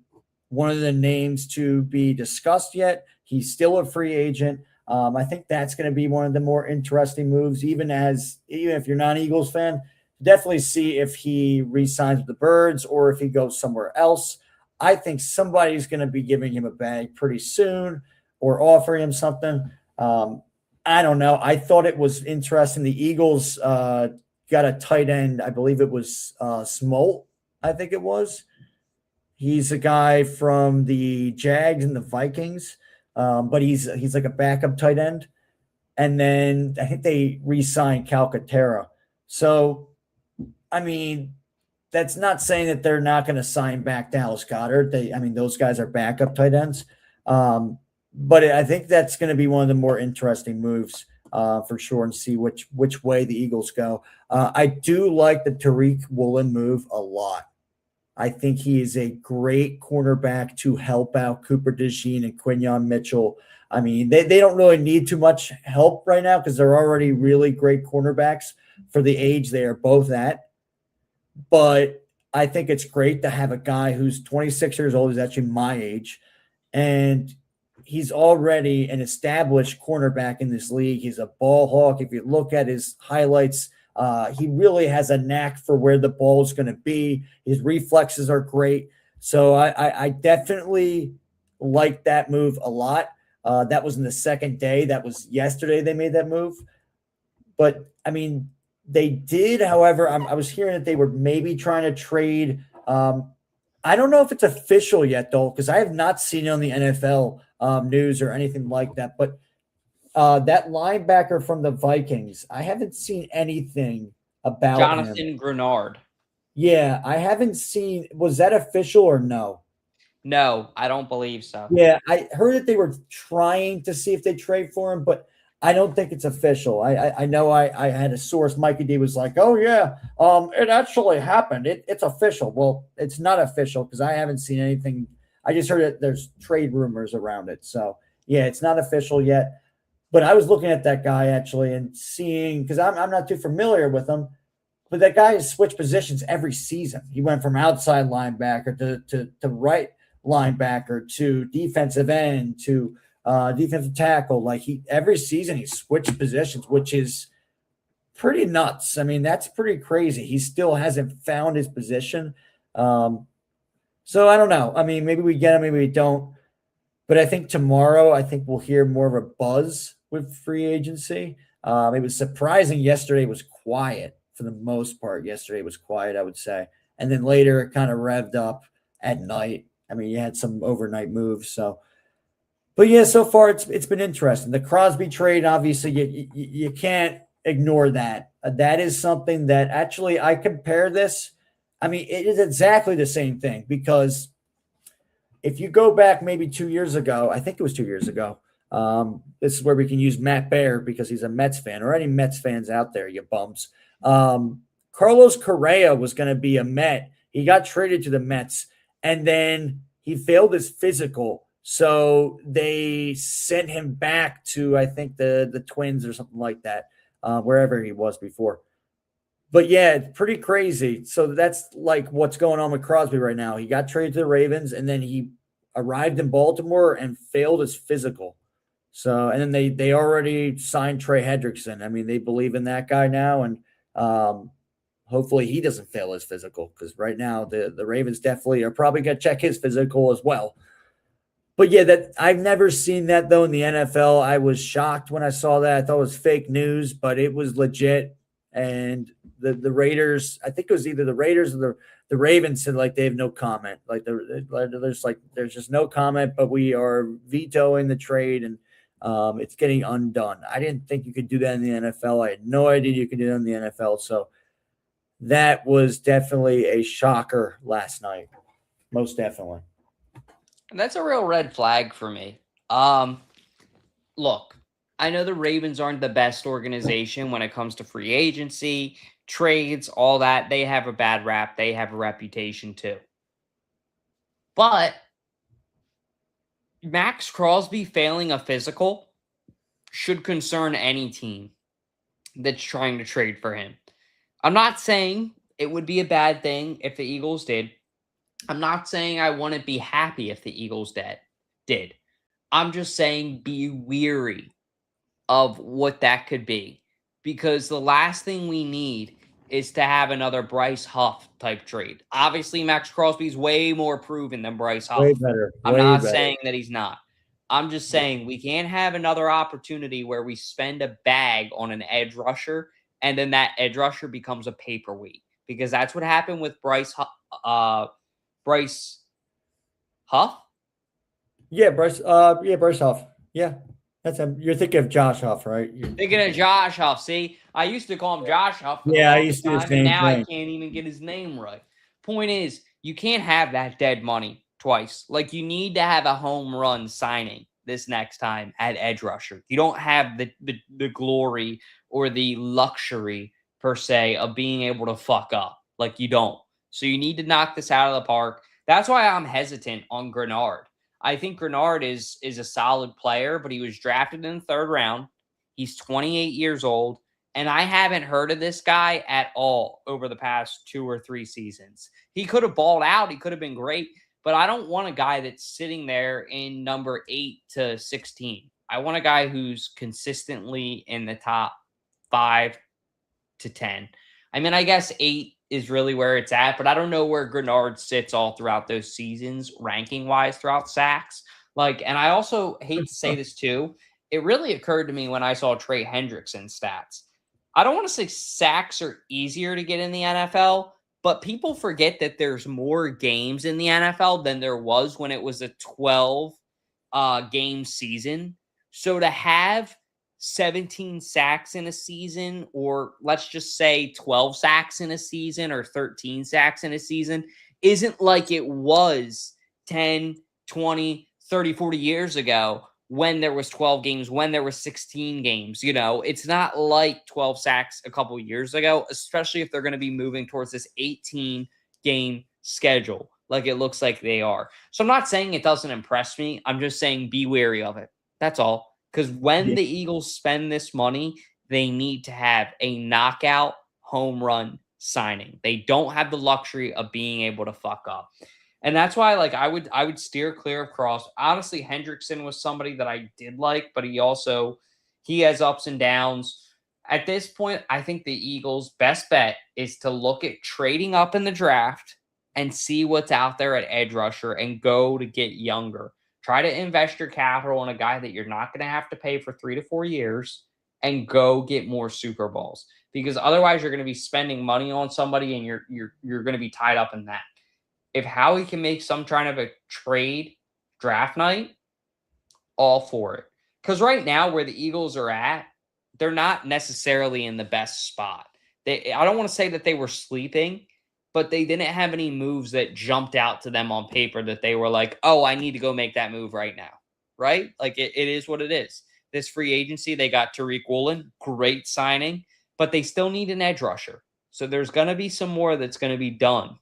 one of the names to be discussed yet. He's still a free agent. I think that's going to be one of the more interesting moves, even if you're not an Eagles fan. Definitely see if he re-signs with the Birds or if he goes somewhere else. I think somebody's going to be giving him a bag pretty soon or offering him something. I don't know. I thought it was interesting. The Eagles got a tight end. I believe it was Smolt, I think it was. He's a guy from the Jags and the Vikings, but he's like a backup tight end. And then I think they re-signed Calcaterra. So, I mean, that's not saying that they're not going to sign back Dallas Goedert. Those guys are backup tight ends. But I think that's going to be one of the more interesting moves for sure, and see which way the Eagles go. I do like the Tariq Woolen move a lot. I think he is a great cornerback to help out Cooper DeJean and Quinyon Mitchell. I mean, they don't really need too much help right now because they're already really great cornerbacks for the age they are both at. But I think it's great to have a guy who's 26 years old, who's actually my age, and he's already an established cornerback in this league. He's a ball hawk. If you look at his highlights, he really has a knack for where the ball is going to be. His reflexes are great. So I definitely like that move a lot. That was in the second day. That was yesterday they made that move. But, I mean, they did, however, I was hearing that they were maybe trying to trade. I don't know if it's official yet, though, because I have not seen it on the NFL news or anything like that. But that linebacker from the Vikings, I haven't seen anything about Jonathan him. Grenard. Yeah, I haven't seen. Was that official or no? No, I don't believe so. Yeah, I heard that they were trying to see if they trade for him, but I don't think it's official. I know I had a source. Mikey D was like, "Oh yeah, it actually happened. It's official." Well, it's not official because I haven't seen anything. I just heard that there's trade rumors around it. So yeah, it's not official yet. But I was looking at that guy actually and seeing, because I'm not too familiar with him, but that guy has switched positions every season. He went from outside linebacker to right linebacker to defensive end to defensive tackle. Like every season he switched positions, which is pretty nuts. I mean, that's pretty crazy. He still hasn't found his position. So I don't know. I mean, maybe we get him, maybe we don't. But I think tomorrow, we'll hear more of a buzz with free agency. It was surprising yesterday was quiet for the most part. Yesterday was quiet, I would say. And then later it kind of revved up at night. I mean, you had some overnight moves. So, but yeah, so far it's been interesting. The Crosby trade, obviously, you can't ignore that. That is something that actually I compare this. I mean, it is exactly the same thing because if you go back maybe 2 years ago, I think it was 2 years ago. This is where we can use Matt Baer because he's a Mets fan, or any Mets fans out there, you bums. Carlos Correa was going to be a Met. He got traded to the Mets, and then he failed his physical. So they sent him back to, I think, the Twins or something like that, wherever he was before. But yeah, it's pretty crazy. So that's like what's going on with Crosby right now. He got traded to the Ravens, and then he arrived in Baltimore and failed his physical. So, and then they already signed Trey Hendrickson. I mean, they believe in that guy now, and hopefully he doesn't fail his physical because right now the Ravens definitely are probably going to check his physical as well. But yeah, that I've never seen that though in the NFL. I was shocked when I saw that. I thought it was fake news, but it was legit. And the Raiders, I think it was either the Raiders or the Ravens said like they have no comment. Like there's just no comment, but we are vetoing the trade and it's getting undone. I didn't think you could do that in the NFL. I had no idea you could do that in the NFL. So that was definitely a shocker last night. Most definitely. That's a real red flag for me. Look, I know the Ravens aren't the best organization when it comes to free agency, trades, all that. They have a bad rap. They have a reputation too. But Maxx Crosby failing a physical should concern any team that's trying to trade for him. I'm not saying it would be a bad thing if the Eagles did. I'm not saying I wouldn't be happy if the Eagles did. I'm just saying be weary of what that could be, because the last thing we need is to have another Bryce Huff type trade. Obviously, Maxx Crosby's way more proven than Bryce Huff. Way better. I'm not saying that he's not. I'm just saying we can't have another opportunity where we spend a bag on an edge rusher and then that edge rusher becomes a paperweight, because that's what happened with Bryce Huff. Yeah, Bryce Huff. Yeah. That's him. You're thinking of Josh Huff, right? Thinking of Josh Huff. See, I used to call him Josh Huff. Yeah, I used to do the same now thing. I can't even get his name right. Point is, you can't have that dead money twice. Like, you need to have a home run signing this next time at edge rusher. You don't have the glory or the luxury, per se, of being able to fuck up. Like, you don't. So you need to knock this out of the park. That's why I'm hesitant on Grenard. I think Grenard is a solid player, but he was drafted in the 3rd round. He's 28 years old, and I haven't heard of this guy at all over the past 2 or 3 seasons. He could have balled out. He could have been great, but I don't want a guy that's sitting there in number 8 to 16. I want a guy who's consistently in the top 5 to 10. I mean, I guess 8 is really where it's at, but I don't know where Grenard sits all throughout those seasons, ranking-wise, throughout sacks. Like, and I also hate to say this too, it really occurred to me when I saw Trey Hendrickson's stats. I don't want to say sacks are easier to get in the NFL, but people forget that there's more games in the NFL than there was when it was a 12 game season. So to have 17 sacks in a season, or let's just say 12 sacks in a season or 13 sacks in a season, isn't like it was 10, 20, 30, 40 years ago when there was 12 games, when there was 16 games. You know, it's not like 12 sacks a couple years ago, especially if they're going to be moving towards this 18 game schedule like it looks like they are. So I'm not saying it doesn't impress me. I'm just saying be wary of it. That's all. Because when the Eagles spend this money, they need to have a knockout home run signing. They don't have the luxury of being able to fuck up. And that's why, like, I would steer clear of Cross. Honestly, Hendrickson was somebody that I did like, but he has ups and downs. At this point, I think the Eagles' best bet is to look at trading up in the draft and see what's out there at edge rusher and go to get younger. Try to invest your capital in a guy that you're not going to have to pay for 3 to 4 years and go get more Super Bowls, because otherwise you're going to be spending money on somebody and you're going to be tied up in that. If Howie can make some kind of a trade draft night, all for it. Because right now where the Eagles are at, they're not necessarily in the best spot. I don't want to say that they were sleeping, but they didn't have any moves that jumped out to them on paper that they were like, oh, I need to go make that move right now, right? Like, it is what it is. This free agency, they got Tariq Woolen, great signing, but they still need an edge rusher. So there's going to be some more that's going to be done.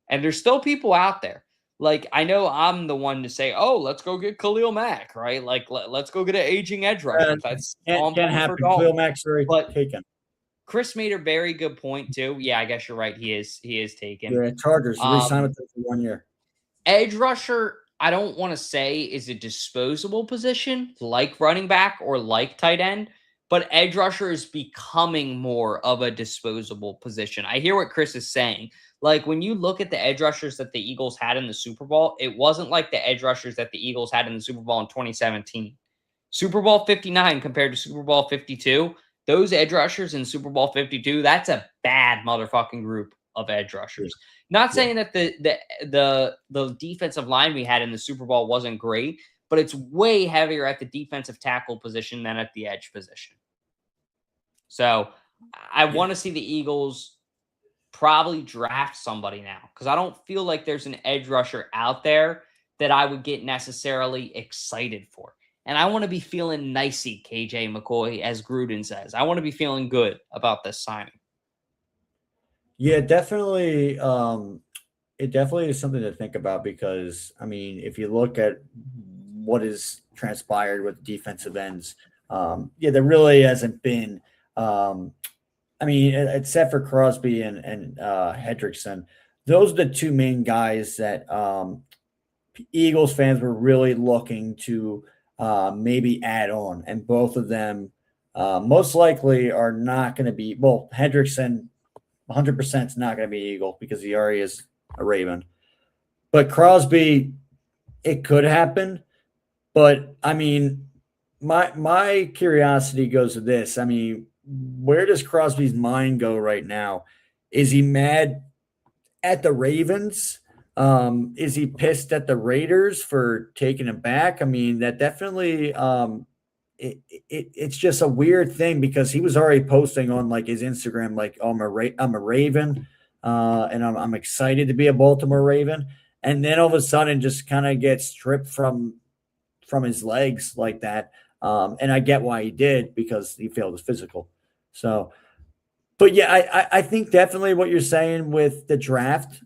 And there's still people out there. Like, I know I'm the one to say, oh, let's go get Khalil Mack, right? Like, let's go get an aging edge rusher. That's can't happen. Khalil Mack's already taken. Chris made a very good point too. Yeah, I guess you're right. He is taken. Yeah, Chargers. He signed with them for 1 year. Edge rusher, I don't want to say is a disposable position like running back or like tight end, but edge rusher is becoming more of a disposable position. I hear what Chris is saying. Like, when you look at the edge rushers that the Eagles had in the Super Bowl, it wasn't like the edge rushers that the Eagles had in the Super Bowl in 2017. Super Bowl 59 compared to Super Bowl 52. Those edge rushers in Super Bowl 52, that's a bad motherfucking group of edge rushers. Not saying that the defensive line we had in the Super Bowl wasn't great, but it's way heavier at the defensive tackle position than at the edge position. So I want to see the Eagles probably draft somebody now, because I don't feel like there's an edge rusher out there that I would get necessarily excited for. And I want to be feeling nicey, KJ McCoy, as Gruden says. I want to be feeling good about this signing. Yeah, definitely. It definitely is something to think about because, I mean, if you look at what has transpired with defensive ends, there really hasn't been. I mean, except for Crosby and Hendrickson, those are the two main guys that Eagles fans were really looking to maybe add on, and both of them most likely are not going to be. Well, Hendrickson, 100% is not going to be Eagle because he already is a Raven. But Crosby, it could happen. But I mean, my curiosity goes to this. I mean, where does Crosby's mind go right now? Is he mad at the Ravens? Is he pissed at the Raiders for taking him back? I mean, that definitely it's just a weird thing because he was already posting on like his Instagram, like, oh, I'm a Raven, and I'm excited to be a Baltimore Raven. And then all of a sudden just kind of gets stripped from his legs like that. And I get why he did because he failed his physical. So, but yeah, I think definitely what you're saying with the draft,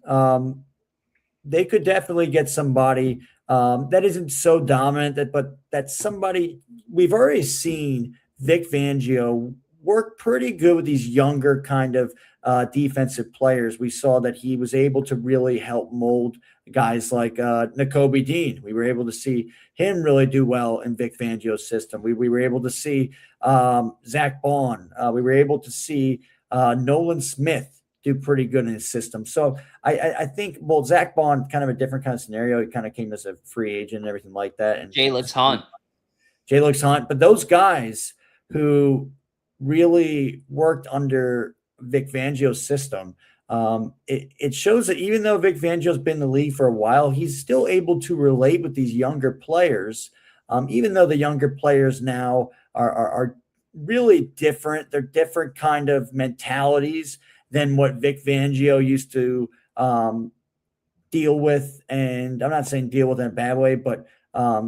they could definitely get somebody that isn't so dominant, but that's somebody we've already seen Vic Fangio work pretty good with these younger kind of defensive players. We saw that he was able to really help mold guys like Nakobe Dean. We were able to see him really do well in Vic Fangio's system. We were able to see Zach Bond. We were able to see Nolan Smith do pretty good in his system. So I think, well, Zach Bond, kind of a different kind of scenario. He kind of came as a free agent and everything like that. And Jalix Hunt. But those guys who really worked under Vic Fangio's system, it shows that even though Vic Fangio's been in the league for a while, he's still able to relate with these younger players, even though the younger players now are really different. They're different kind of mentalities than what Vic Fangio used to deal with. And I'm not saying deal with in a bad way, but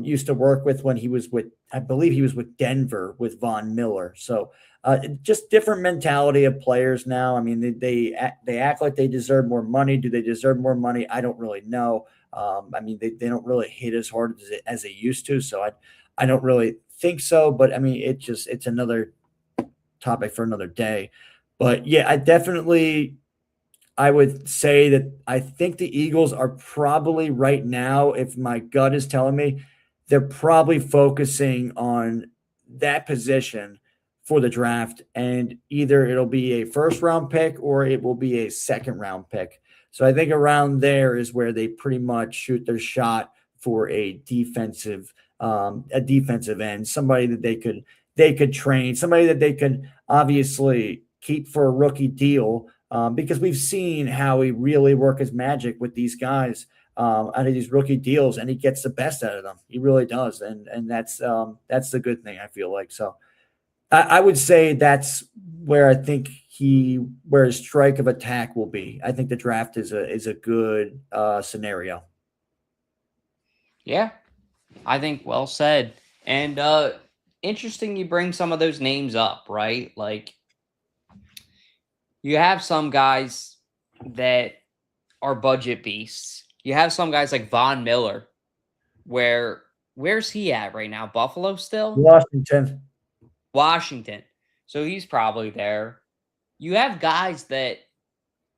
used to work with when he was with, I believe he was with Denver with Von Miller. So just different mentality of players now. I mean, they act like they deserve more money. Do they deserve more money? I don't really know. I mean, they don't really hit as hard as they used to. So I don't really think so. But I mean, it's another topic for another day. But yeah, I would say that I think the Eagles are probably right now, if my gut is telling me, they're probably focusing on that position for the draft, and either it'll be a first-round pick or it will be a second-round pick. So I think around there is where they pretty much shoot their shot for a defensive end, somebody that they could train, somebody that they could obviously keep for a rookie deal. Because we've seen how he really work his magic with these guys out of these rookie deals, and he gets the best out of them. He really does, and that's the good thing, I feel like. So I would say that's where I think where his strike of attack will be. I think the draft is a good scenario. Yeah, I think well said. And interesting you bring some of those names up, right? Like, you have some guys that are budget beasts. You have some guys like Von Miller, where's he at right now? Buffalo still? Washington. So he's probably there. You have guys that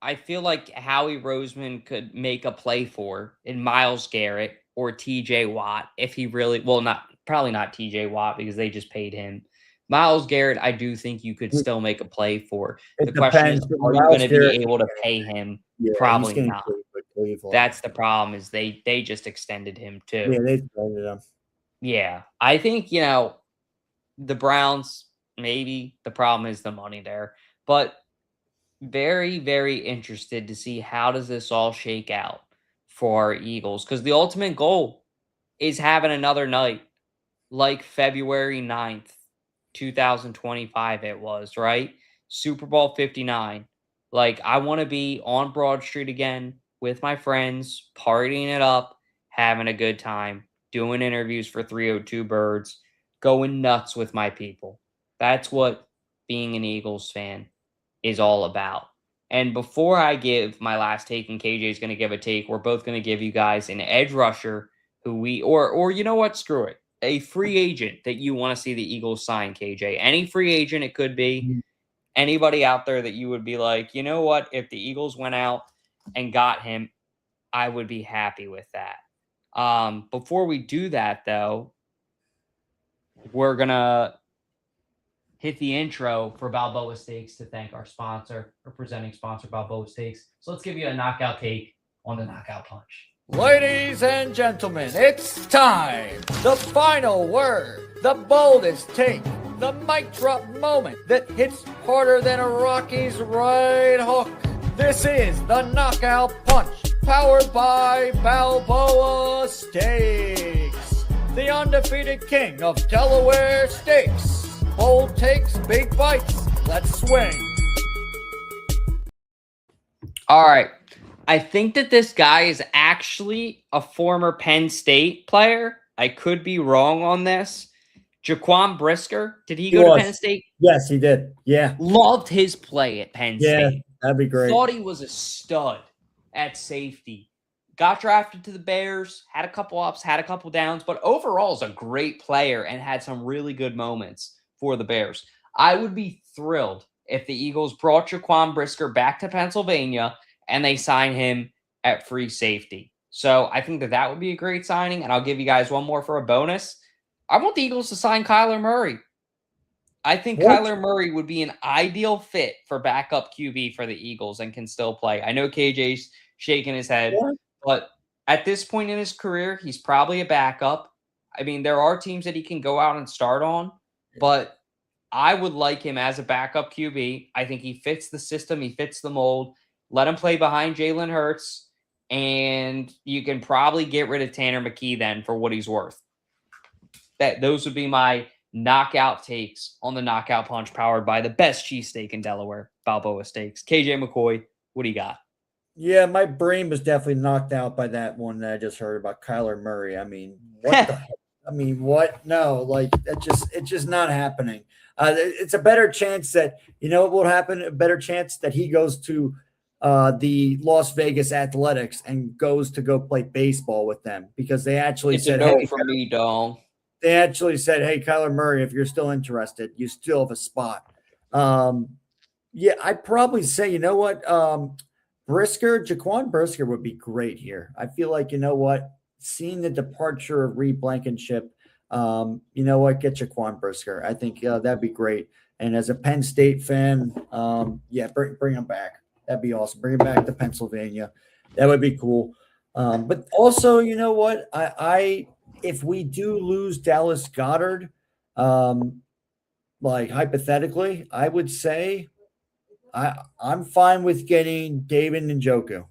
I feel like Howie Roseman could make a play for in Myles Garrett or TJ Watt if he really, probably not TJ Watt because they just paid him. Myles Garrett, I do think you could still make a play for. The question is, are you going to be able to pay him? Yeah, probably not. That's the problem, is they just extended him too. Yeah, they extended him. Yeah, I think, the Browns, maybe. The problem is the money there. But very, very interested to see how does this all shake out for our Eagles, because the ultimate goal is having another night like February 9th. 2025 it was, right? Super Bowl 59. Like, I want to be on Broad Street again with my friends, partying it up, having a good time, doing interviews for 302 Birds, going nuts with my people. That's what being an Eagles fan is all about. And before I give my last take, and KJ's going to give a take, we're both going to give you guys an edge rusher who or you know what, screw it, a free agent that you want to see the Eagles sign, KJ. Any free agent it could be. Anybody out there that you would be like, you know what, if the Eagles went out and got him, I would be happy with that. Before we do that, though, we're going to hit the intro for Balboa Steaks to thank our sponsor, or presenting sponsor, Balboa Steaks. So let's give you a knockout take on the knockout punch. Ladies and gentlemen, it's time. The final word, the boldest take, the mic drop moment that hits harder than a Rocky's right hook. This is the knockout punch, powered by Balboa Steaks, the undefeated king of Delaware steaks. Bold takes, big bites. Let's swing. All right. I think that this guy is actually a former Penn State player. I could be wrong on this. Jaquan Brisker, did he go to Penn State? Yes, he did. Yeah. Loved his play at Penn State. That'd be great. Thought he was a stud at safety. Got drafted to the Bears, had a couple ups, had a couple downs, but overall is a great player and had some really good moments for the Bears. I would be thrilled if the Eagles brought Jaquan Brisker back to Pennsylvania and they sign him at free safety. So I think that that would be a great signing, and I'll give you guys one more for a bonus. I want the Eagles to sign Kyler Murray. I think Kyler Murray would be an ideal fit for backup QB for the Eagles and can still play. I know KJ's shaking his head, but at this point in his career, he's probably a backup. I mean, there are teams that he can go out and start on, but I would like him as a backup QB. I think he fits the system. He fits the mold. Let him play behind Jalen Hurts, and you can probably get rid of Tanner McKee then for what he's worth. Those would be my knockout takes on the knockout punch, powered by the best cheesesteak in Delaware, Balboa Steaks. KJ McCoy, what do you got? Yeah, my brain was definitely knocked out by that one that I just heard about Kyler Murray. I mean, what the heck? I mean, what? No, like it's just not happening. It's a better chance that, you know what will happen? A better chance that he goes to the Las Vegas Athletics and goes to go play baseball with them, because they actually said, no hey, for me, dog. They actually said, hey, Kyler Murray, if you're still interested, you still have a spot. Yeah, I'd probably say, you know what? Jaquan Brisker would be great here. I feel like, you know what? Seeing the departure of Reed Blankenship, you know what? Get Jaquan Brisker. I think that'd be great. And as a Penn State fan, yeah, bring him back. That'd be awesome. Bring him back to Pennsylvania. That would be cool. But also, you know what? If we do lose Dallas Goedert, like hypothetically, I would say I'm fine with getting David Njoku.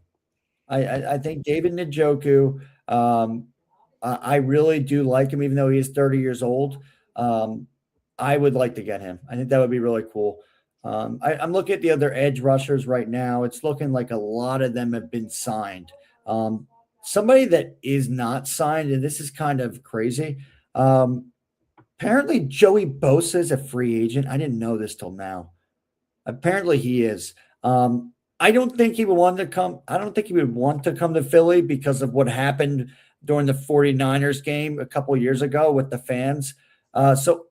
I think David Njoku, I really do like him, even though he is 30 years old. I would like to get him. I think that would be really cool. I'm looking at the other edge rushers right now. It's looking like a lot of them have been signed. Somebody that is not signed, and this is kind of crazy. Apparently, Joey Bosa is a free agent. I didn't know this till now. Apparently, he is. I don't think he would want to come. I don't think he would want to come to Philly because of what happened during the 49ers game a couple of years ago with the fans. So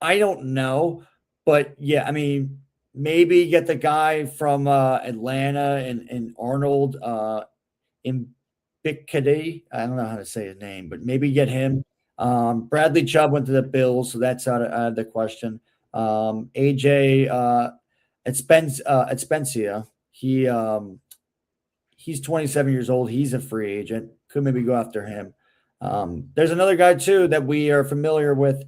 I don't know. But, yeah, I mean, maybe get the guy from Atlanta and Arnold in Bickady. I don't know how to say his name, but maybe get him. Bradley Chubb went to the Bills, so that's out of the question. AJ at Spencia, he's 27 years old. He's a free agent. Could maybe go after him. There's another guy, too, that we are familiar with.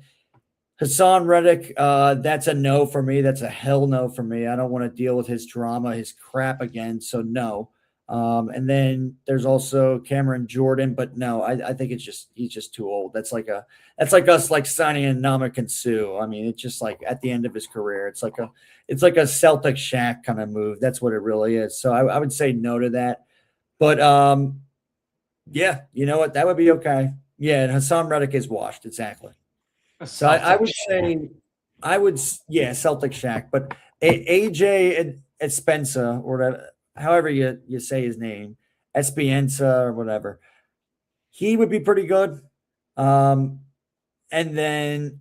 Hassan Reddick, that's a no for me. That's a hell no for me. I don't want to deal with his drama, his crap again, so no. And then there's also Cameron Jordan, but no, I think he's just too old. That's like us like signing a Ndamukong Suh. I mean, it's just like at the end of his career. It's like a Celtic Shaq kind of move. That's what it really is. So I would say no to that. But Yeah, you know what? That would be okay. Yeah, and Hassan Reddick is washed, exactly. So I would say, Celtic Shaq, but AJ at Spencer or whatever, however you say his name, Espienza or whatever, he would be pretty good. And then,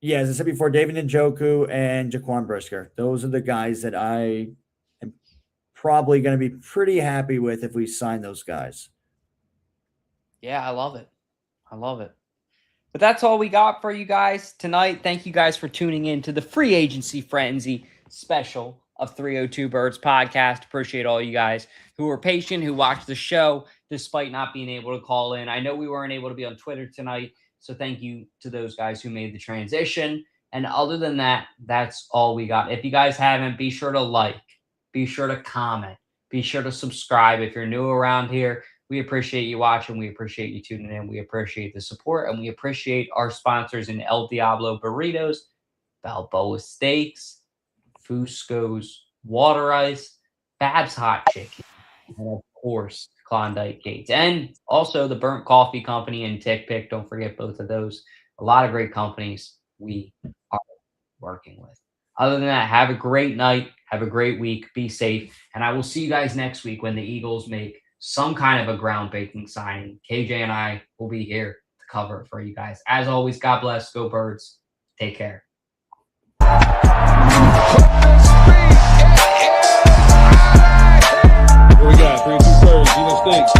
as I said before, David Njoku and Jaquan Brisker. Those are the guys that I am probably going to be pretty happy with if we sign those guys. Yeah, I love it. I love it. But that's all we got for you guys tonight. Thank you guys for tuning in to the Free Agency Frenzy special of 302 Birds podcast. Appreciate all you guys who were patient, who watched the show despite not being able to call in. I know we weren't able to be on Twitter tonight, so thank you to those guys who made the transition. And other than that, that's all we got. If you guys haven't, be sure to like, be sure to comment, be sure to subscribe if you're new around here. We appreciate you watching. We appreciate you tuning in. We appreciate the support, and we appreciate our sponsors in El Diablo Burritos, Balboa Steaks, Fusco's Water Ice, Bab's Hot Chicken, and of course, Klondike Gates, and also the Burnt Coffee Company and Tick Pick. Don't forget both of those. A lot of great companies we are working with. Other than that, have a great night. Have a great week. Be safe. And I will see you guys next week when the Eagles make some kind of a groundbreaking signing. KJ and I will be here to cover it for you guys. As always, God bless. Go Birds. Take care. Here we got 302BIRDS. Stinks.